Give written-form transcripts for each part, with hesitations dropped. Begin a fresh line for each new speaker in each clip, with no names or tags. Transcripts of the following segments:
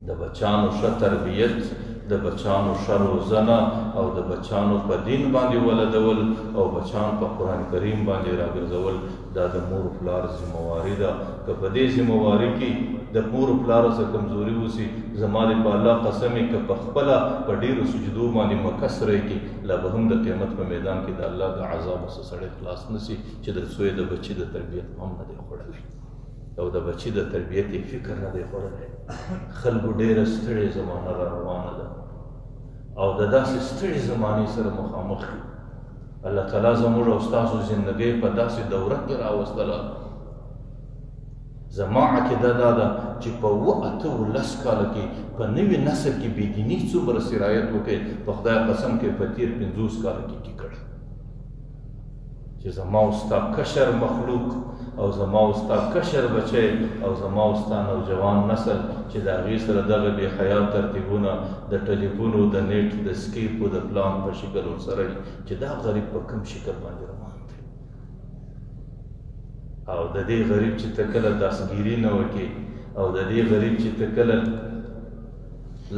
د بچانو ښه تربیت، د بچانو ښه روزنه او د بچانو په دین باندې ولدول او بچان په قرآن کریم باندې راګرځول دا د مور پلار ذمواري ده. که په دې ذمواري کې د مور پلارو څخه کمزوري وسي، زما د په الله قسم که په خپله په ډېرو سجدو باندې مکث رهکړي، لا به هم د قیامت په میدان کې د الله د عذابو څخه سړی خلاص نه سي چې د څو د بچي د تربیت هم نه دی خوړلی او د بچي د تربیت یې فکر نه دی خوړلی. خلکو ډېره ستړې زمانه را روانه ده او د داسې ستړې زمانې سره مخامخ یو. الله تعالی زموږ او ستاسو زندګۍ په داسې دوره کې راوستله. زما عقیده دا ده چې په 18 کاله کې په نوي نسل کې بېدیني څومره سرایت وکړي، په خدای قسم کې په تېر 50 کاله کې کړی. چې زما او ستا کشر مخلوق او زما او ستا کشر بچی او زما او ستا نوجوان نسل چې د هغې سره دغه بې حیا ترتیبونه د ټلیفونو د نیټ د سکیپو د پلان په شکل ورسره وي چې دا غریب په کوم شکل باندې روان دی. او د دې غریب چې ته کله داسګیري نه وکړې او د دې غریب چې ته کله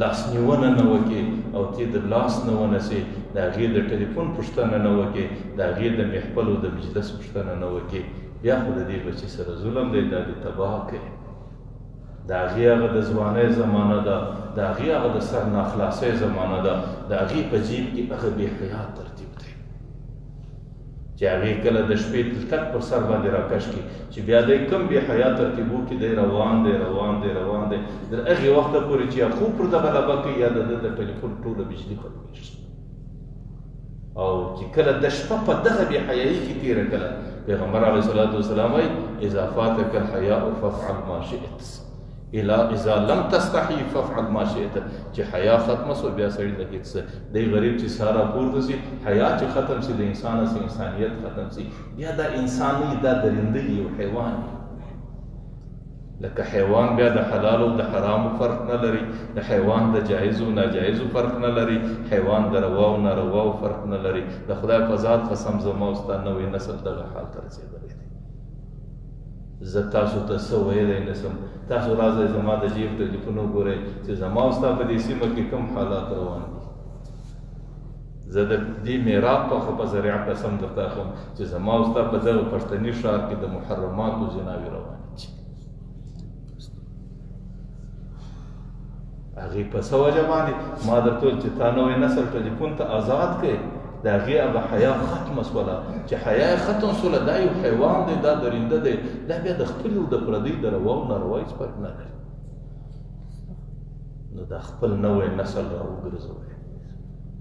لاسنیونه نه وکړې او ته د لاس نه ونسې، د هغې د ټلیفون پوښتنه نه وکړې، د هغې د محفل او د مجلس پوښتنه نه وکړې، بیا خو د دې بچي سره ظلم دی، دا دې تباه کوي. د هغې هغه د ځوانۍ زمانه ده، د هغې هغه د سر ناخلاصۍ زمانه ده، د هغې په جیب کې هغه بې حیا ترتیب دی چې هغې کله د شپې تلتک پر سر باندې راکش کړي چې بیا دی کوم بې حیا ترتیبو کې دی روان دی تر هغې وخته پورې چې یا خوب پر دغه لبه کوي یا د ده د ټلیفون ټوله بجلي ختمېږي. او چې کله د شپه په دغه بې حیایي کې تېره کله پیغمبر علیه الصلاة والسلام وایي اذا فاتک الحیاء فافعل ما شئت اذا لم تستحي فافعل ما شئت. چې حیا ختمه سو بیا سړي ته هېڅ څه دی غریب چې سارا پورته سي، حیا چې ختم سي د انسان سي انسانیت ختم سي، بیا دا انسان نه دا درنده یو حیوان لکه حیوان بیا د حلال او د حرامو فرق نه لري، د حیوان د جایز او ناجایزو فرق نه لري، حیوان د روا او نارواو فرق نه لري. د خدای په ذات قسم زما او ستا نوی نسل دغه حال ته رسېدلی دی. زه تاسو ته څه ویلی نه شم. تاسو راځئ زما د جیب ټلیفون وګورئ چې زما او ستا په دې سیمه کې کوم حالات روان دي. زه د دې میراب په ذریعه قسم درته اخلم چې زما او ستا په دغه پښتني ښار کې د محرماتو زناوې روانې دي. هغې په څه وجه باندې ما درته ویل چې تا نوی نسل ټلیفون ته آزاد کړې، د هغې هغه حیا ختمه سوله. چې حیا یې ختم سوله دا یو حیوان دی، دا درنده دی، دا بیا د خپل او د پردۍ د روا او ناروا هېڅ فرق نه لري. نو دا خپل نوی نسل را وګرځوئ،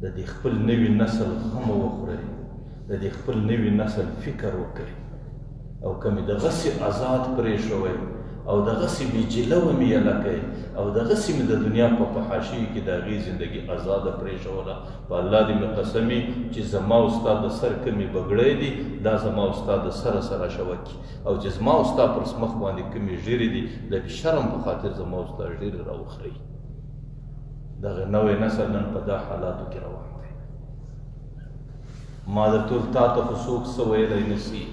د دې خپل نوي نسل غم وخورئ، د دې خپل نوي نسل فکر وکړئ او که مې دغسې آزاد پرېښوئ او دغسې بې جلوه مې یله کوئ او دغسې مې د دنیا په فحاشۍ کې د هغې زندګي آزاده پرېښوله، په الله دې مې قسمي چې زما او ستا د سر کومې بګړۍ دي دا زما او ستا د سره سره شوکي، او چې زما او ستا پر مخ باندې کومې ږیرې دي د شرم په خاطر زما او ستا ږیرې راوخرئ. دغه نوی نسل نن په دا حالاتو کې روان دی. ما درته ویل تا ته خو څوک څه ویلی نه شي،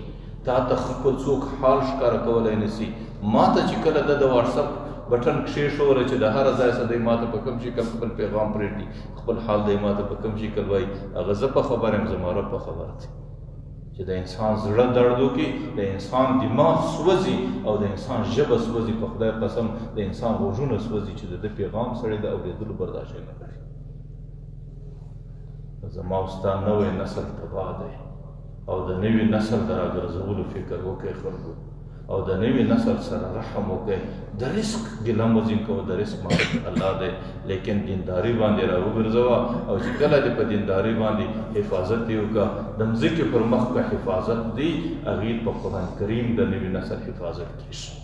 تا ته خپل څوک حال ښکاره کولی نه شي. ما ته چې کله د واټساپ بټن کښېښوله چې د هره ځای څه دی ما ته په کوم شکل خپل پیغام پرېږدي، خپل حال دی ما ته په کوم شکل وایي، هغه زه په خبر یم، زما رب په خبر دی. چې د انسان زړه درد وکړي، د انسان دماغ سوځي او د انسان ژبه سوځي، په خدای قسم د انسان غوږونه سوځي چې د ده پیغام سړی د اورېدلو برداشت نه کوي. زما او ستا نوی نسل تباه دی او د نوي نسل د راګرځولو فکر وکړئ خلکو، او د نوي نسل سره رحم وکړئ. د رزق ګیله مه کوه، د رزق مالک الله دی، لیکن دینداري باندې راوګرځوه او چې کله دې په دینداري باندې حفاظت یې وکړه، د مځکې پر مخ که حفاظت دی هغې په قرآن کریم د نوي نسل حفاظت کېږي.